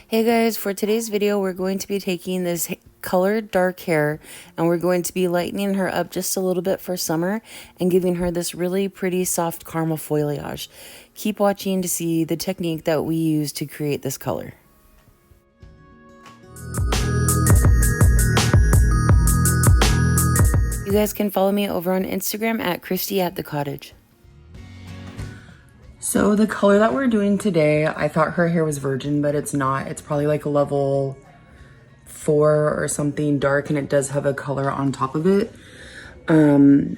Hey guys, for today's video, we're going to be taking this colored dark hair and we're going to be lightening her up just a little bit for summer and giving her this really pretty soft caramel foliage. Keep watching to see the technique that we use to create this color. You guys can follow me over on Instagram at Christy@thecottage. So the color that we're doing today, I thought her hair was virgin, but it's not. It's probably like a level 4 or something dark, and it does have a color on top of it.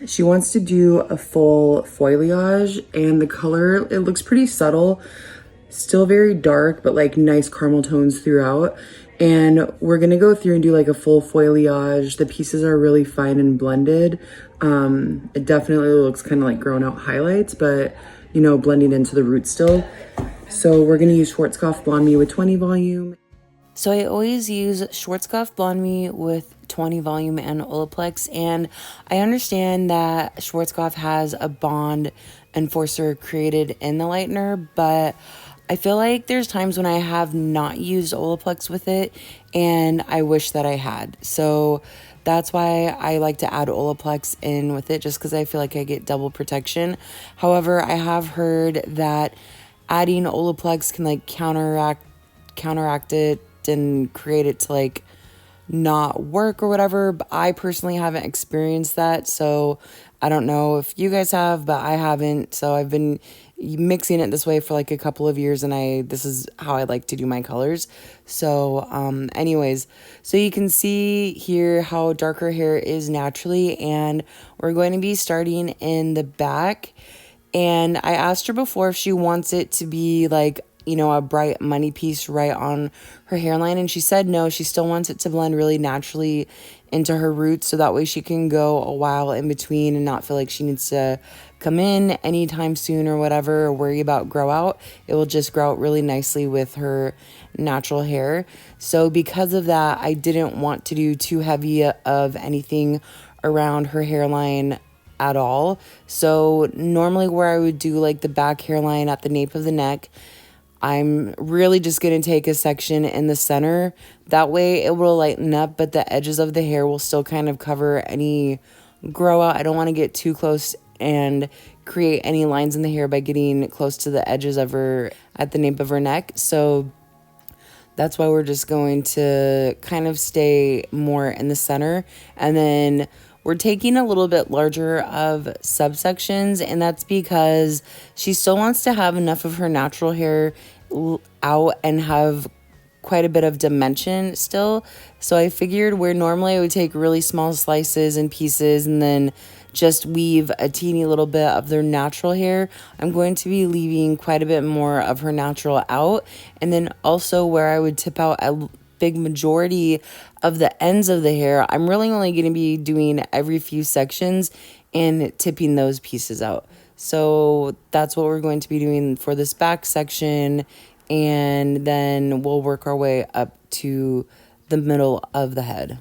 She wants to do a full foliage, and the color, it looks pretty subtle. Still very dark, but like nice caramel tones throughout. And we're gonna go through and do like a full foliage. The pieces are really fine and blended. It definitely looks kind of like grown out highlights, but you know, blending into the roots still. So we're gonna use Schwarzkopf Blonde Me with 20 volume. So I always use Schwarzkopf Blonde Me with 20 volume and Olaplex, and I understand that Schwarzkopf has a bond enforcer created in the lightener, but I feel like there's times when I have not used Olaplex with it and I wish that I had. So that's why I like to add Olaplex in with it, just because I feel like I get double protection. However, I have heard that adding Olaplex can like counteract it and create it to like not work or whatever, but I personally haven't experienced that, so I don't know if you guys have, but I haven't. So I've been mixing it this way for like a couple of years, and this is how I like to do my colors. So anyways, so you can see here how dark her hair is naturally, and we're going to be starting in the back. And I asked her before if she wants it to be like, you know, a bright money piece right on her hairline, and she said no, she still wants it to blend really naturally into her roots, so that way she can go a while in between and not feel like she needs to come in anytime soon or whatever, or worry about grow out. It will just grow out really nicely with her natural hair. So because of that, I didn't want to do too heavy of anything around her hairline at all. So normally where I would do like the back hairline at the nape of the neck, I'm really just going to take a section in the center. That way it will lighten up, but the edges of the hair will still kind of cover any grow out. I don't want to get too close and create any lines in the hair by getting close to the edges of her at the nape of her neck. So that's why we're just going to kind of stay more in the center. And then we're taking a little bit larger of subsections, and that's because she still wants to have enough of her natural hair out and have quite a bit of dimension still. So I figured where normally I would take really small slices and pieces and then just weave a teeny little bit of their natural hair, I'm going to be leaving quite a bit more of her natural out. And then also where I would tip out a big majority of the ends of the hair, I'm really only going to be doing every few sections and tipping those pieces out. So that's what we're going to be doing for this back section, and then we'll work our way up to the middle of the head.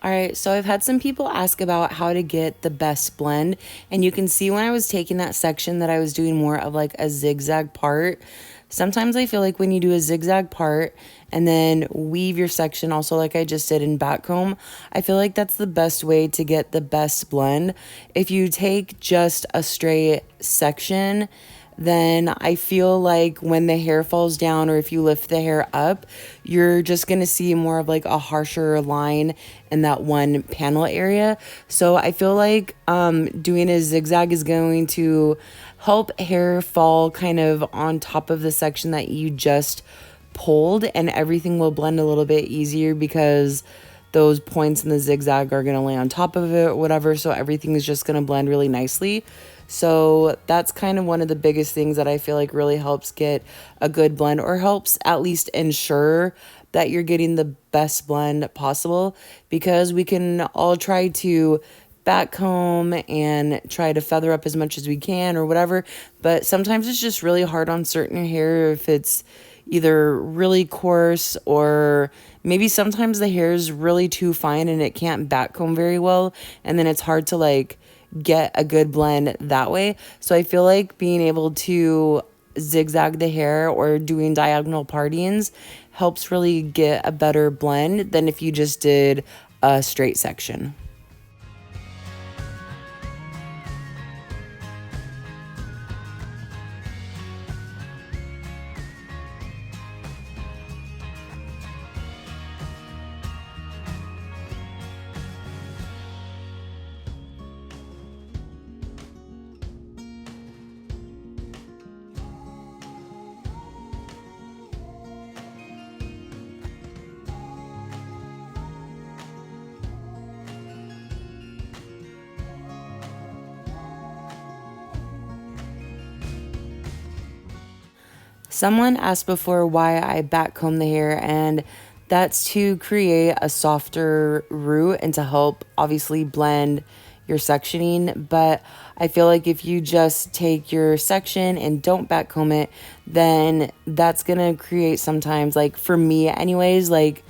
All right, so I've had some people ask about how to get the best blend, and you can see when I was taking that section that I was doing more of like a zigzag part. Sometimes I feel like when you do a zigzag part and then weave your section also like I just did in backcomb, I feel like that's the best way to get the best blend. If you take just a straight section, then I feel like when the hair falls down or if you lift the hair up, you're just going to see more of like a harsher line in that one panel area. So I feel like doing a zigzag is going to help hair fall kind of on top of the section that you just pulled, and everything will blend a little bit easier because those points in the zigzag are going to lay on top of it or whatever. So everything is just going to blend really nicely. So that's kind of one of the biggest things that I feel like really helps get a good blend, or helps at least ensure that you're getting the best blend possible, because we can all try to backcomb and try to feather up as much as we can or whatever, but sometimes it's just really hard on certain hair if it's either really coarse, or maybe sometimes the hair is really too fine and it can't backcomb very well, and then it's hard to like get a good blend that way. So I feel like being able to zigzag the hair or doing diagonal partings helps really get a better blend than if you just did a straight section. Someone asked before why I backcomb the hair, and that's to create a softer root and to help obviously blend your sectioning. But I feel like if you just take your section and don't backcomb it, then that's gonna create sometimes, like for me anyways, like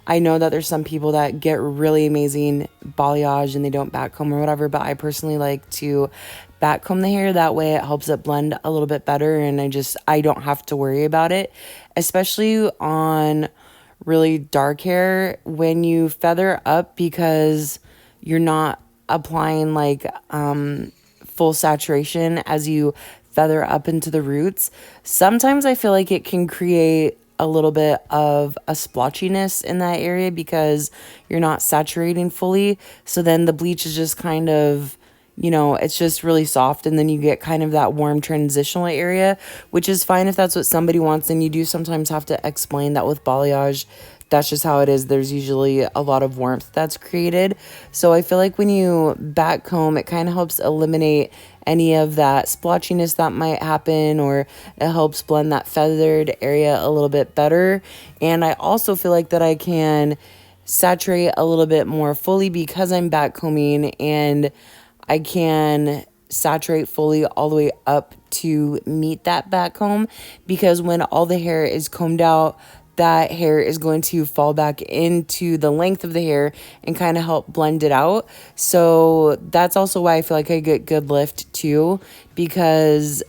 I know that there's some people that get really amazing balayage and they don't backcomb or whatever, but I personally like to backcomb the hair. That way it helps it blend a little bit better, and I don't have to worry about it, especially on really dark hair when you feather up, because you're not applying like full saturation as you feather up into the roots. Sometimes I feel like it can create a little bit of a splotchiness in that area because you're not saturating fully. So then the bleach is just kind of, it's just really soft, and then you get kind of that warm transitional area, which is fine if that's what somebody wants. And you do sometimes have to explain that with balayage, that's just how it is. There's usually a lot of warmth that's created. So I feel like when you backcomb, it kind of helps eliminate any of that splotchiness that might happen, or it helps blend that feathered area a little bit better. And I also feel like that I can saturate a little bit more fully because I'm backcombing, and I can saturate fully all the way up to meet that backcomb, because when all the hair is combed out, that hair is going to fall back into the length of the hair and kind of help blend it out. So that's also why I feel like I get good lift too, because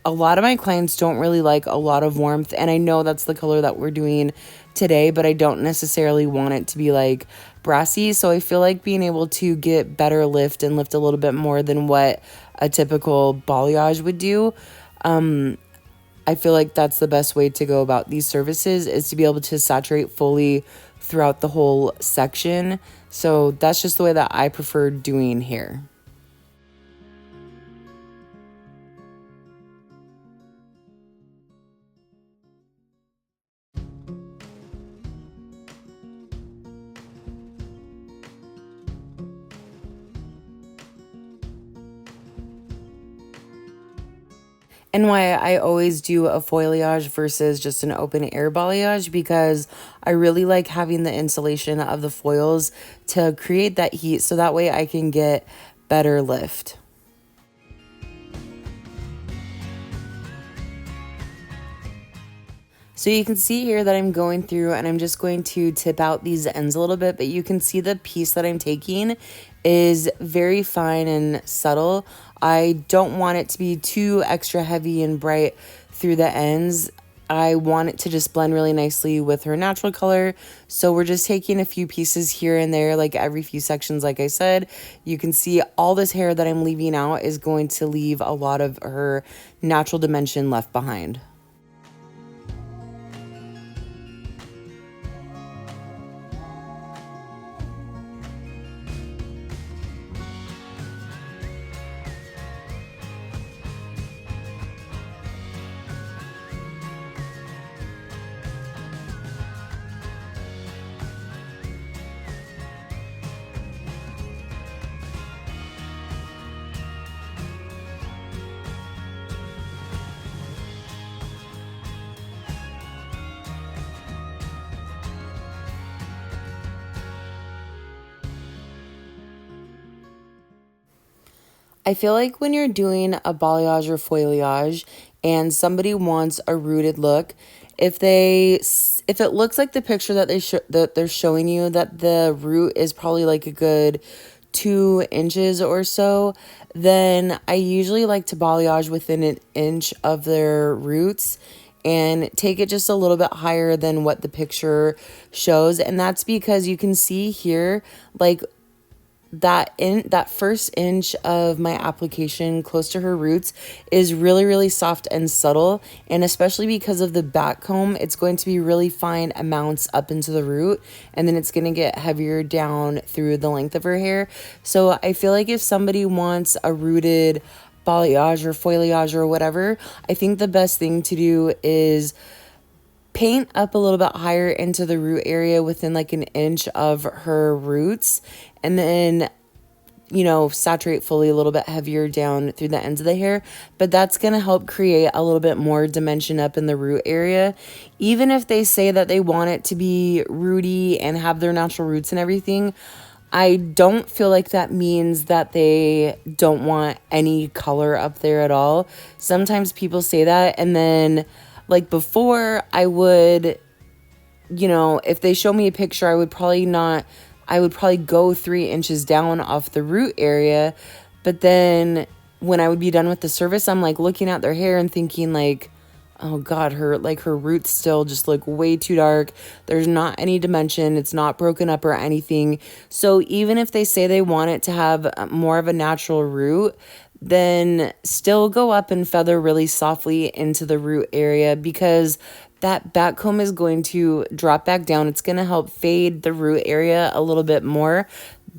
a lot of my clients don't really like a lot of warmth, and I know that's the color that we're doing today, but I don't necessarily want it to be like brassy. So I feel like being able to get better lift and lift a little bit more than what a typical balayage would do, I feel like that's the best way to go about these services, is to be able to saturate fully throughout the whole section. So that's just the way that I prefer doing hair. And why I always do a foliage versus just an open air balayage, because I really like having the insulation of the foils to create that heat, so that way I can get better lift. So you can see here that I'm going through and I'm just going to tip out these ends a little bit, but you can see the piece that I'm taking is very fine and subtle. I don't want it to be too extra heavy and bright through the ends. I want it to just blend really nicely with her natural color. So we're just taking a few pieces here and there, like every few sections. Like I said, you can see all this hair that I'm leaving out is going to leave a lot of her natural dimension left behind. I feel like when you're doing a balayage or foliage and somebody wants a rooted look, if it looks like the picture that that they're showing you, that the root is probably like a good 2 inches or so, then I usually like to balayage within an inch of their roots and take it just a little bit higher than what the picture shows. And that's because you can see here, like, that first inch of my application close to her roots is really soft and subtle, and especially because of the back comb, it's going to be really fine amounts up into the root, and then it's going to get heavier down through the length of her hair. So I feel like if somebody wants a rooted balayage or foliage or whatever, I think the best thing to do is paint up a little bit higher into the root area within like an inch of her roots, and then, you know, saturate fully a little bit heavier down through the ends of the hair. But that's going to help create a little bit more dimension up in the root area. Even if they say that they want it to be rooty and have their natural roots and everything, I don't feel like that means that they don't want any color up there at all. Sometimes people say that, and then, like, before, I would, you know, if they show me a picture, I would probably go 3 inches down off the root area. But then when I would be done with the service, I'm like looking at their hair and thinking like, oh God, her roots still just look way too dark. There's not any dimension. It's not broken up or anything. So even if they say they want it to have more of a natural root, then still go up and feather really softly into the root area, because that back comb is going to drop back down. It's going to help fade the root area a little bit more,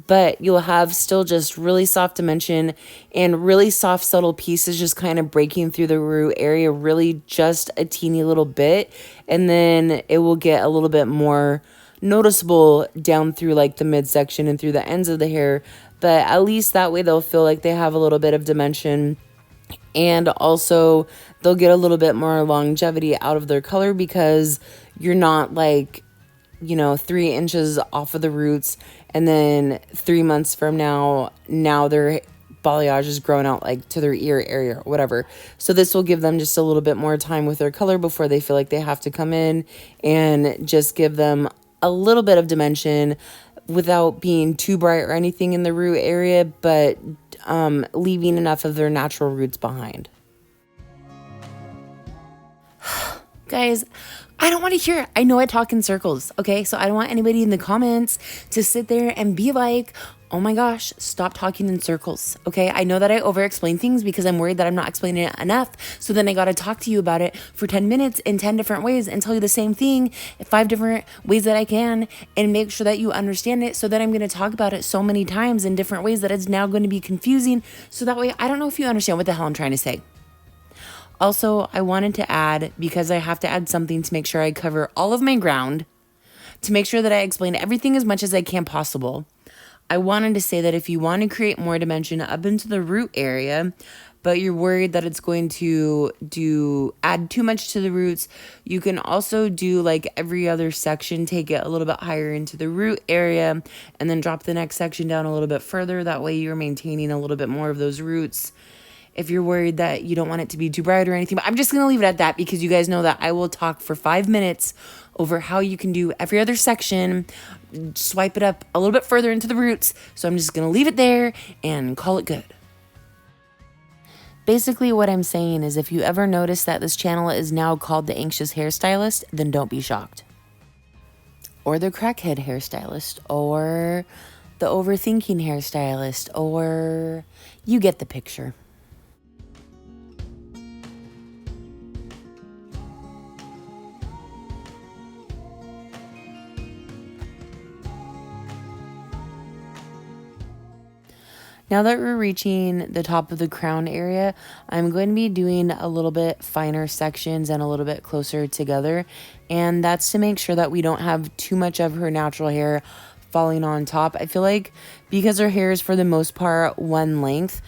but you'll have still just really soft dimension and really soft, subtle pieces just kind of breaking through the root area, really just a teeny little bit. And then it will get a little bit more noticeable down through like the midsection and through the ends of the hair. But at least that way they'll feel like they have a little bit of dimension. And also they'll get a little bit more longevity out of their color, because you're not like, you know, 3 inches off of the roots and then 3 months from now their balayage is grown out like to their ear area or whatever. So this will give them just a little bit more time with their color before they feel like they have to come in and just give them a little bit of dimension without being too bright or anything in the root area, but leaving enough of their natural roots behind. Guys, I don't want to hear it. I know I talk in circles, okay? So I don't want anybody in the comments to sit there and be like, oh my gosh, stop talking in circles, okay? I know that I over-explain things because I'm worried that I'm not explaining it enough. So then I got to talk to you about it for 10 minutes in 10 different ways and tell you the same thing in 5 different ways that I can, and make sure that you understand it. So then I'm going to talk about it so many times in different ways that it's now going to be confusing. So that way, I don't know if you understand what the hell I'm trying to say. Also, I wanted to add, because I have to add something to make sure I cover all of my ground, to make sure that I explain everything as much as I can possible. I wanted to say that if you want to create more dimension up into the root area, but you're worried that it's going to add too much to the roots, you can also do like every other section, take it a little bit higher into the root area, and then drop the next section down a little bit further. That way you're maintaining a little bit more of those roots. If you're worried that you don't want it to be too bright or anything, but I'm just going to leave it at that, because you guys know that I will talk for 5 minutes over how you can do every other section, swipe it up a little bit further into the roots. So I'm just going to leave it there and call it good. Basically, what I'm saying is, if you ever notice that this channel is now called the Anxious Hairstylist, then don't be shocked. Or the Crackhead Hairstylist, or the Overthinking Hairstylist, or you get the picture. Now that we're reaching the top of the crown area, I'm going to be doing a little bit finer sections and a little bit closer together. And that's to make sure that we don't have too much of her natural hair falling on top. I feel like because her hair is for the most part one length,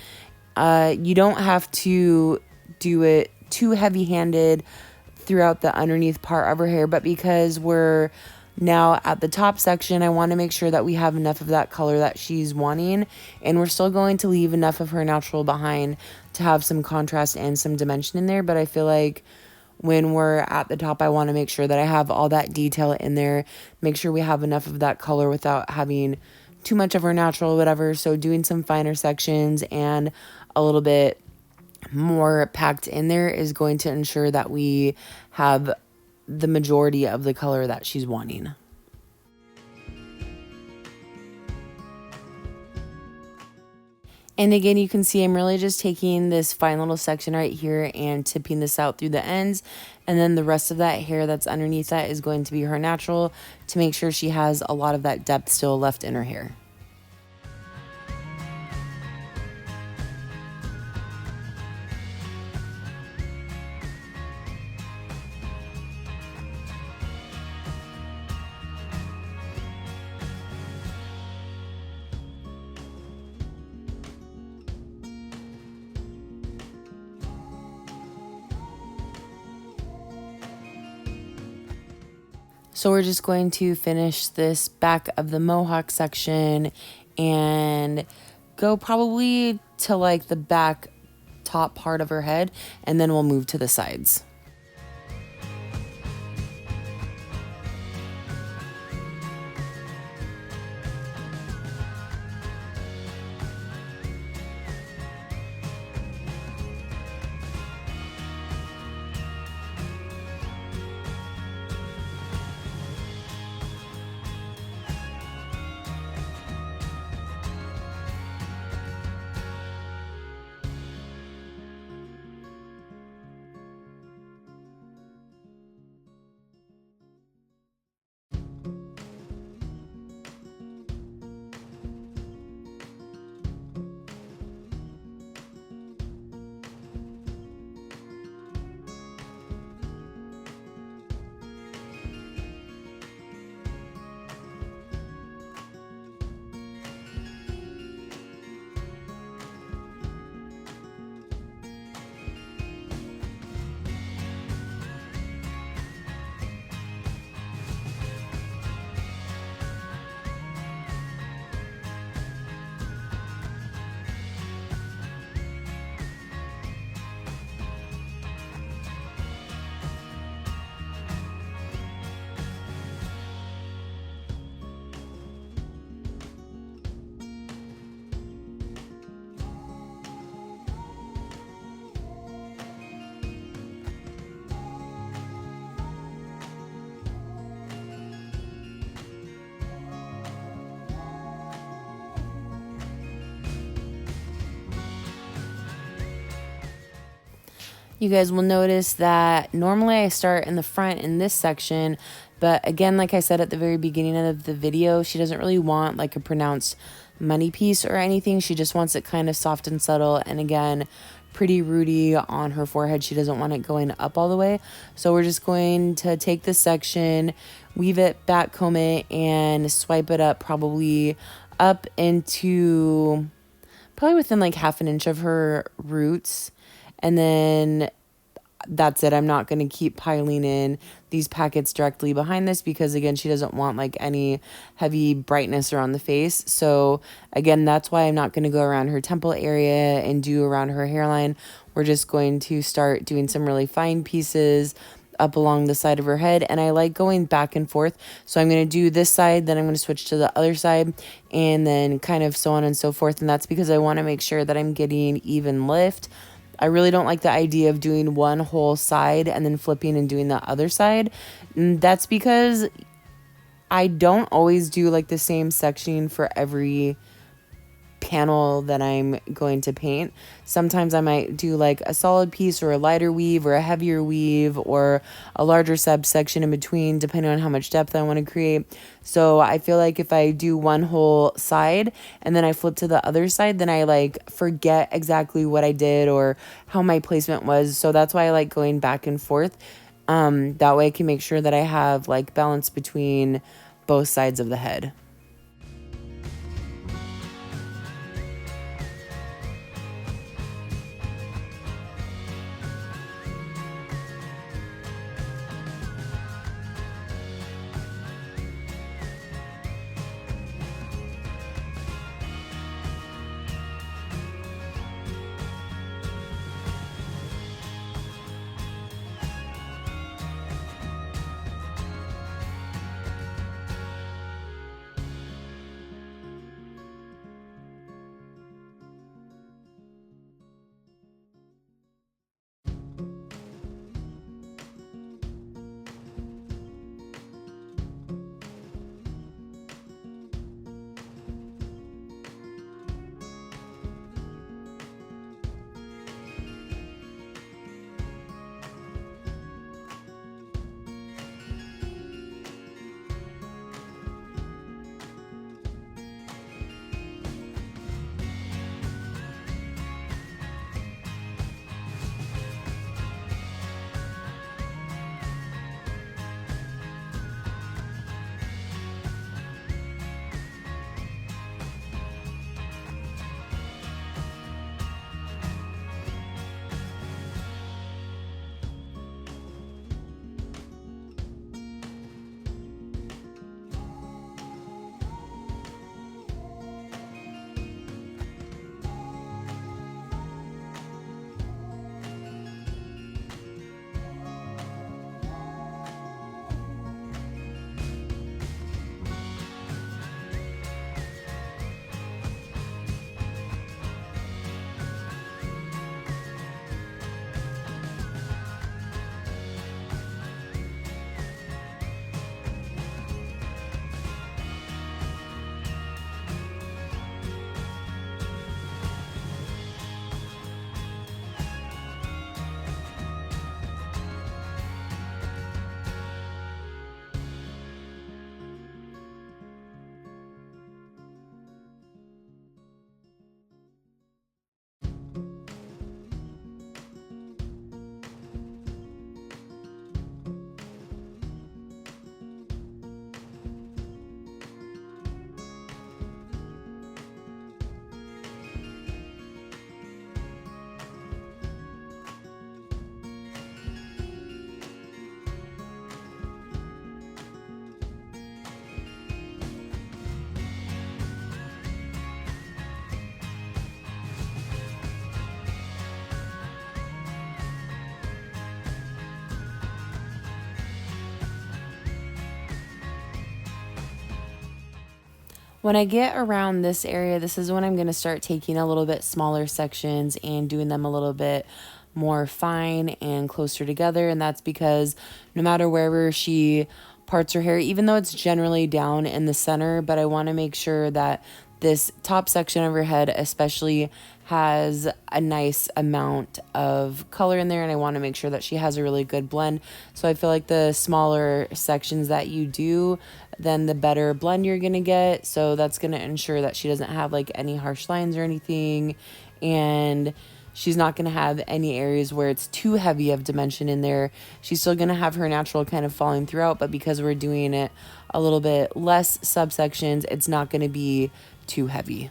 you don't have to do it too heavy-handed throughout the underneath part of her hair. But because we're Now at the top section, I want to make sure that we have enough of that color that she's wanting, and we're still going to leave enough of her natural behind to have some contrast and some dimension in there. But I feel like when we're at the top, I want to make sure that I have all that detail in there, make sure we have enough of that color without having too much of her natural, whatever. So doing some finer sections and a little bit more packed in there is going to ensure that we have the majority of the color that she's wanting. And again, you can see I'm really just taking this fine little section right here and tipping this out through the ends. And then the rest of that hair that's underneath that is going to be her natural, to make sure she has a lot of that depth still left in her hair. So we're just going to finish this back of the mohawk section and go probably to like the back top part of her head, and then we'll move to the sides. You guys will notice that normally I start in the front in this section, but again, like I said at the very beginning of the video, she doesn't really want like a pronounced money piece or anything. She just wants it kind of soft and subtle, and again, pretty rooty on her forehead. She doesn't want it going up all the way. So we're just going to take this section, weave it, back comb it, and swipe it up probably up into probably within like half an inch of her roots. And then that's it. I'm not going to keep piling in these packets directly behind this because, again, she doesn't want like any heavy brightness around the face. So again, that's why I'm not going to go around her temple area and do around her hairline. We're just going to start doing some really fine pieces up along the side of her head, and I like going back and forth. So I'm going to do this side, then I'm going to switch to the other side, and then kind of so on and so forth. And that's because I want to make sure that I'm getting even lift. I really don't like the idea of doing one whole side and then flipping and doing the other side. And that's because I don't always do like the same sectioning for every panel that I'm going to paint. Sometimes I might do like a solid piece or a lighter weave or a heavier weave or a larger subsection in between, depending on how much depth I want to create. So I feel like if I do one whole side and then I flip to the other side, then I like forget exactly what I did or how my placement was. So that's why I like going back and forth. That way I can make sure that I have like balance between both sides of the head. When I get around this area, this is when I'm going to start taking a little bit smaller sections and doing them a little bit more fine and closer together. And that's because no matter wherever she parts her hair, even though it's generally down in the center, but I want to make sure that this top section of her head especially has a nice amount of color in there, and I want to make sure that she has a really good blend. So I feel like the smaller sections that you do, then the better blend you're gonna get. So that's gonna ensure that she doesn't have like any harsh lines or anything, and she's not going to have any areas where it's too heavy of dimension in there. She's still going to have her natural kind of falling throughout, but because we're doing it a little bit less subsections, it's not going to be too heavy.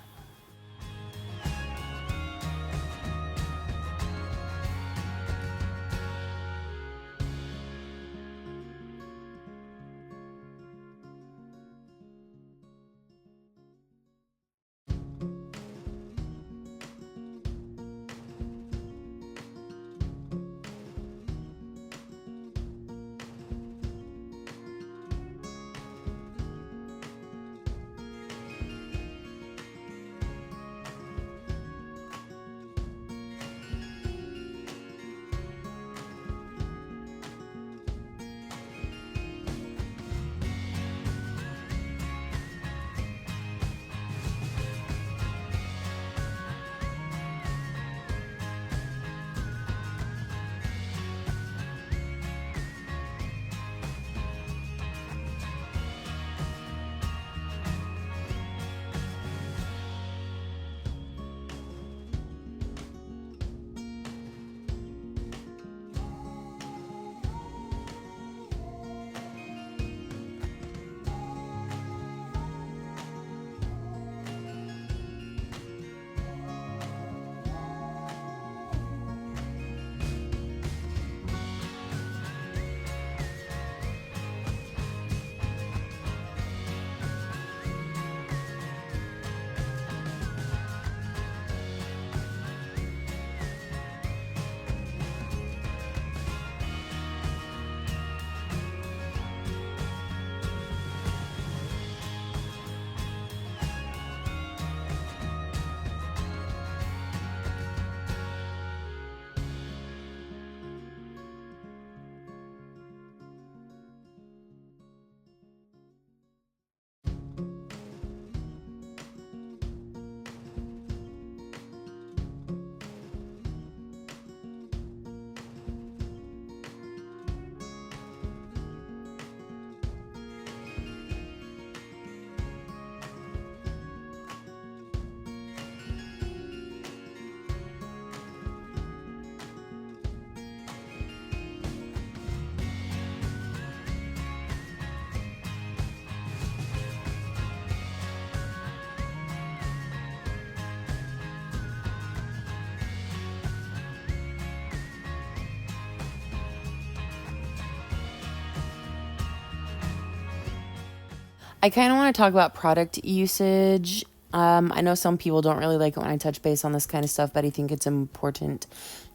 I kind of want to talk about product usage. I know some people don't really like it when I touch base on this kind of stuff, but I think it's important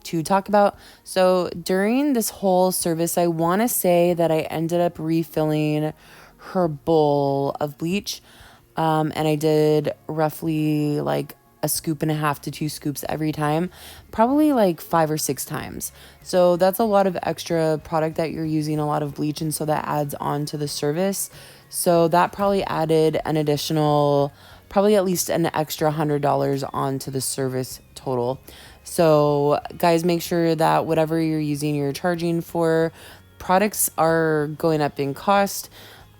to talk about. So during this whole service, I want to say that I ended up refilling her bowl of bleach. And I did roughly like a scoop and a half to 2 scoops every time, probably like 5 or 6 times. So that's a lot of extra product that you're using, a lot of bleach, and so that adds on to the service. So that probably added an additional, probably at least an extra $100 onto the service total. So guys, make sure that whatever you're using, you're charging for. Products are going up in cost.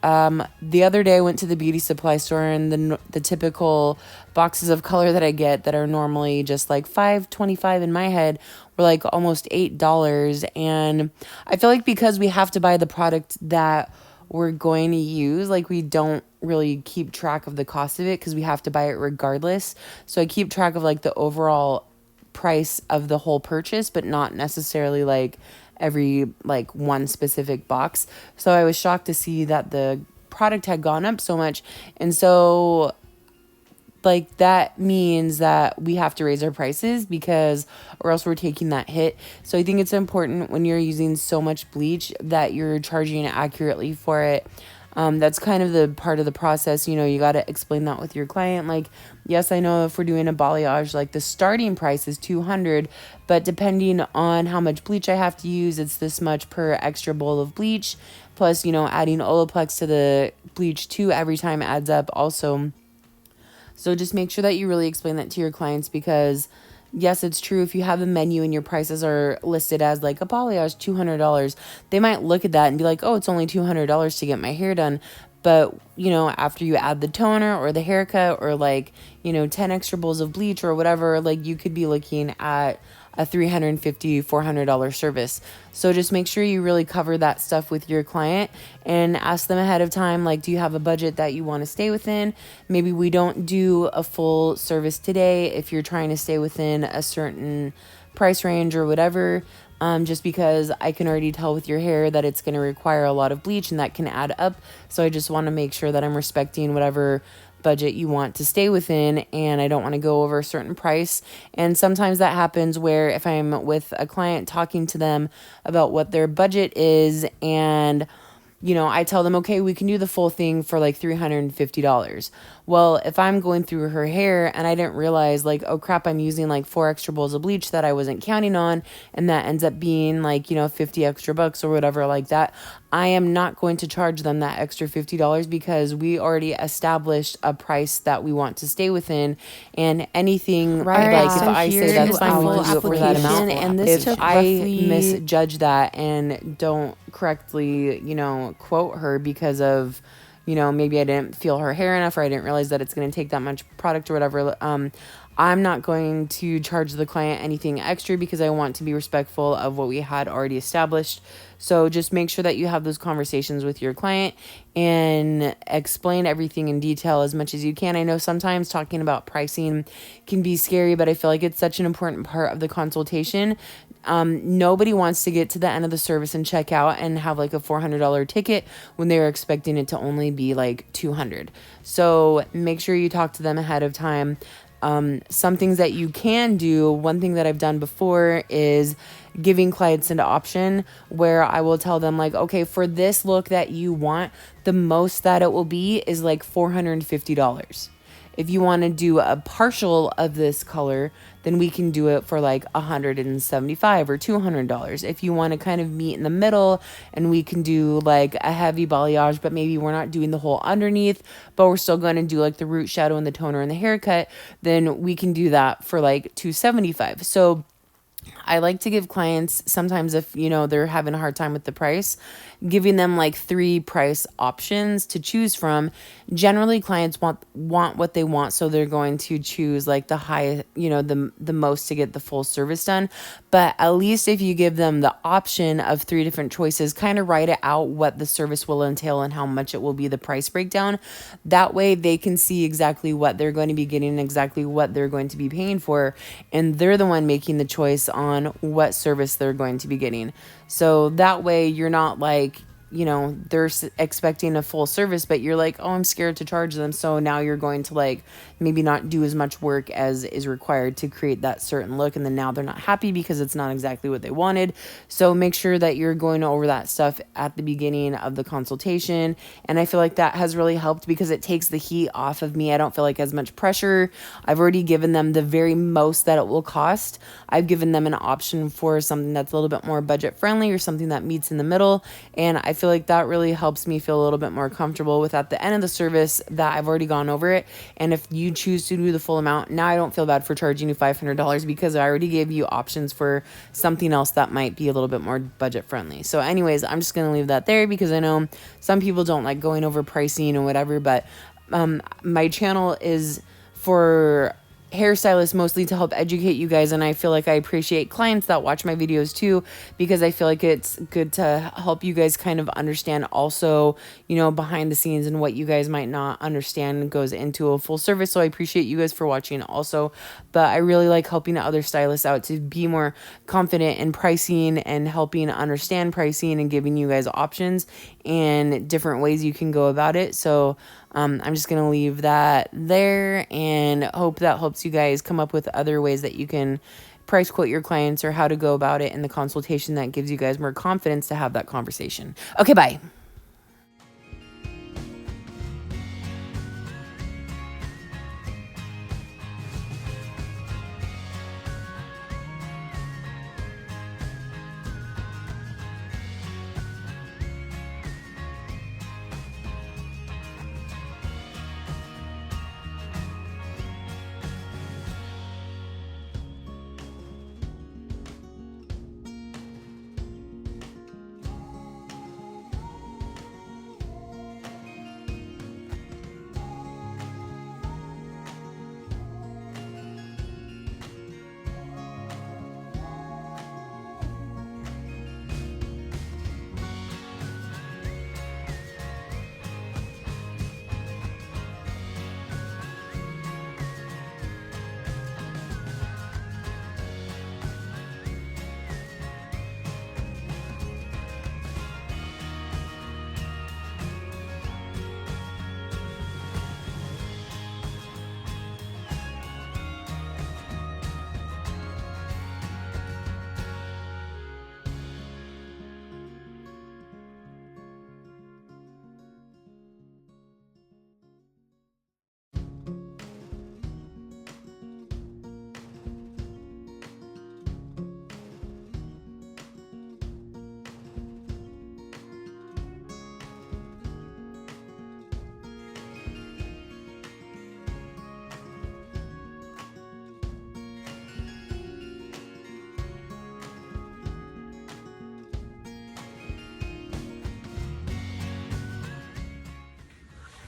The other day I went to the beauty supply store, and the typical boxes of color that I get that are normally just like $5.25 in my head were like almost $8. And I feel like because we have to buy the product that we're going to use, like we don't really keep track of the cost of it because we have to buy it regardless. So I keep track of like the overall price of the whole purchase, but not necessarily like every like one specific box. So I was shocked to see that the product had gone up so much. And so like that means that we have to raise our prices because or else we're taking that hit. So I think it's important when you're using so much bleach that you're charging accurately for it. That's kind of the part of the process. You got to explain that with your client. Like, yes, I know if we're doing a balayage, like the starting price is $200, but depending on how much bleach I have to use, it's this much per extra bowl of bleach. Plus, adding Olaplex to the bleach too every time adds up also. So just make sure that you really explain that to your clients, because yes, it's true. If you have a menu and your prices are listed as like a balayage $200, they might look at that and be like, oh, it's only $200 to get my hair done. But, after you add the toner or the haircut or like, 10 extra bowls of bleach or whatever, like you could be looking at a $350, $400 service. So just make sure you really cover that stuff with your client and ask them ahead of time, like, do you have a budget that you want to stay within? Maybe we don't do a full service today if you're trying to stay within a certain price range or whatever. Just because I can already tell with your hair that it's going to require a lot of bleach and that can add up. So I just want to make sure that I'm respecting whatever budget you want to stay within, and I don't want to go over a certain price. And sometimes that happens where if I'm with a client talking to them about what their budget is, and I tell them, okay, we can do the full thing for like $350. Well, if I'm going through her hair and I didn't realize, like, oh crap, I'm using like 4 extra bowls of bleach that I wasn't counting on, and that ends up being like, 50 extra bucks or whatever like that, I am not going to charge them that extra $50 because we already established a price that we want to stay within. And anything, right, like, if I say that's fine, we can do it for that amount. And this if I misjudge that and don't correctly, quote her because of, maybe I didn't feel her hair enough, or I didn't realize that it's going to take that much product or whatever, I'm not going to charge the client anything extra because I want to be respectful of what we had already established. So just make sure that you have those conversations with your client and explain everything in detail as much as you can. I know sometimes talking about pricing can be scary, but I feel like it's such an important part of the consultation. Nobody wants to get to the end of the service and check out and have like a $400 ticket when they're expecting it to only be like $200. So make sure you talk to them ahead of time. Some things that you can do, one thing that I've done before is giving clients an option where I will tell them, like, okay, for this look that you want, the most that it will be is like $450. If you want to do a partial of this color, then we can do it for like $175 or $200. If you want to kind of meet in the middle and we can do like a heavy balayage, but maybe we're not doing the whole underneath, but we're still going to do like the root shadow and the toner and the haircut, then we can do that for like $275. So I like to give clients, sometimes if, they're having a hard time with the price, giving them like 3 price options to choose from. Generally, clients want what they want, so they're going to choose like the high, the most to get the full service done. But at least if you give them the option of 3 different choices, kind of write it out what the service will entail and how much it will be, the price breakdown. That way they can see exactly what they're going to be getting, exactly what they're going to be paying for, and they're the one making the choice on what service they're going to be getting. So that way you're not like, they're expecting a full service, but you're like, oh, I'm scared to charge them. So now you're going to like maybe not do as much work as is required to create that certain look. And then now they're not happy because it's not exactly what they wanted. So make sure that you're going over that stuff at the beginning of the consultation. And I feel like that has really helped because it takes the heat off of me. I don't feel like as much pressure. I've already given them the very most that it will cost. I've given them an option for something that's a little bit more budget friendly or something that meets in the middle. And I feel like that really helps me feel a little bit more comfortable with at the end of the service that I've already gone over it. And if you choose to do the full amount, now I don't feel bad for charging you $500 because I already gave you options for something else that might be a little bit more budget friendly. So anyways, I'm just going to leave that there because I know some people don't like going over pricing or whatever, but my channel is for hairstylists mostly to help educate you guys, and I feel like I appreciate clients that watch my videos too because I feel like it's good to help you guys kind of understand also, behind the scenes and what you guys might not understand goes into a full service. So I appreciate you guys for watching also, but I really like helping other stylists out to be more confident in pricing and helping understand pricing and giving you guys options and different ways you can go about it. So I'm just going to leave that there and hope that helps you guys come up with other ways that you can price quote your clients or how to go about it in the consultation that gives you guys more confidence to have that conversation. Okay, bye.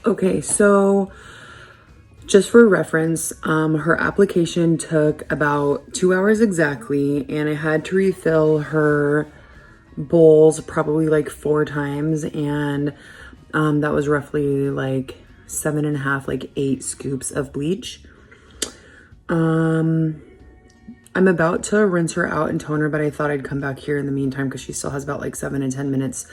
Okay, so just for reference, her application took about 2 hours exactly, and I had to refill her bowls probably like 4 times, and that was roughly like 7.5, like 8 scoops of bleach. I'm about to rinse her out and tone her, but I thought I'd come back here in the meantime because she still has about like 7 to 10 minutes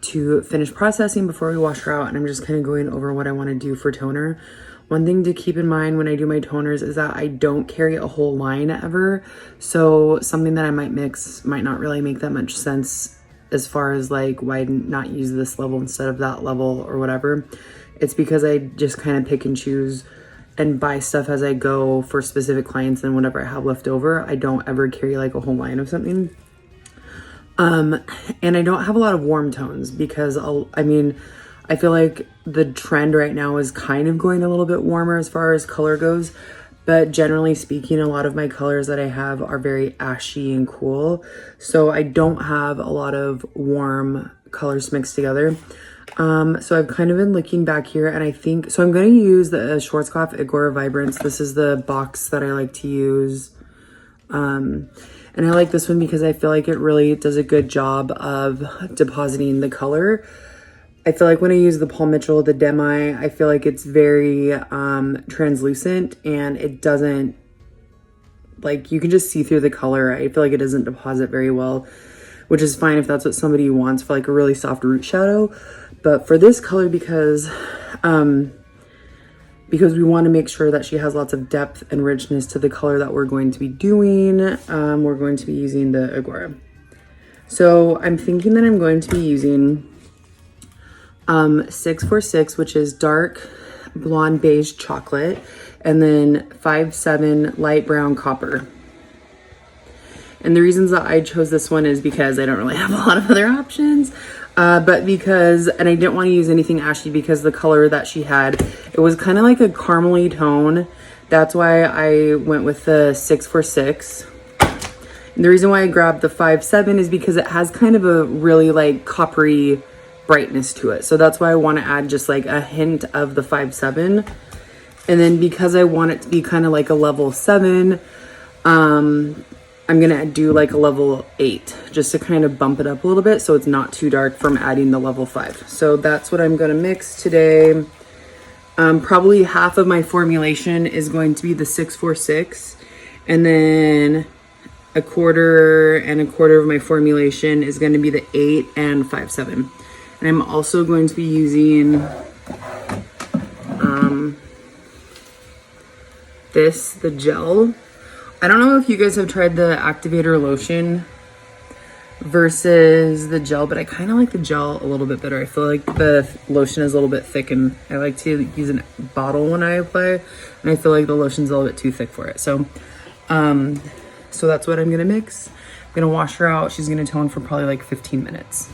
to finish processing before we wash her out. And I'm just kind of going over what I want to do for toner. One thing to keep in mind when I do my toners is that I don't carry a whole line ever. So something that I might mix might not really make that much sense as far as like why not use this level instead of that level or whatever. It's because I just kind of pick and choose and buy stuff as I go for specific clients, and whatever I have left over. I don't ever carry like a whole line of something. And I don't have a lot of warm tones because I feel like the trend right now is kind of going a little bit warmer as far as color goes. But generally speaking, a lot of my colors that I have are very ashy and cool. So I don't have a lot of warm colors mixed together. So I've kind of been looking back here, and I think, so I'm going to use the Schwarzkopf Agora Vibrance. This is the box that I like to use. And I like this one because I feel like it really does a good job of depositing the color. I feel like when I use the Paul Mitchell, the Demi, I feel like it's very translucent, and it doesn't, like, you can just see through the color. I feel like it doesn't deposit very well, which is fine if that's what somebody wants for like a really soft root shadow. But for this color, because we want to make sure that she has lots of depth and richness to the color that we're going to be doing, we're going to be using the Agora. So I'm thinking that I'm going to be using 646, which is dark blonde beige chocolate, and then 57 light brown copper. And the reasons that I chose this one is because I don't really have a lot of other options. But because, and I didn't want to use anything ashy because the color that she had, it was kind of like a caramely tone. That's why I went with the 646. And the reason why I grabbed the 57 is because it has kind of a really like coppery brightness to it. So that's why I want to add just like a hint of the 57. And then because I want it to be kind of like a level 7, I'm gonna do like a level 8 just to kind of bump it up a little bit so it's not too dark from adding the level 5. So that's what I'm gonna mix today. Probably half of my formulation is going to be the 646, and then a quarter of my formulation is going to be the 8 and 57. And I'm also going to be using the gel. I don't know if you guys have tried the activator lotion versus the gel, but I kind of like the gel a little bit better. I feel like the lotion is a little bit thick, and I like to use a bottle when I apply, and I feel like the lotion's a little bit too thick for it. So that's what I'm gonna mix. I'm gonna wash her out. She's gonna tone for probably like 15 minutes.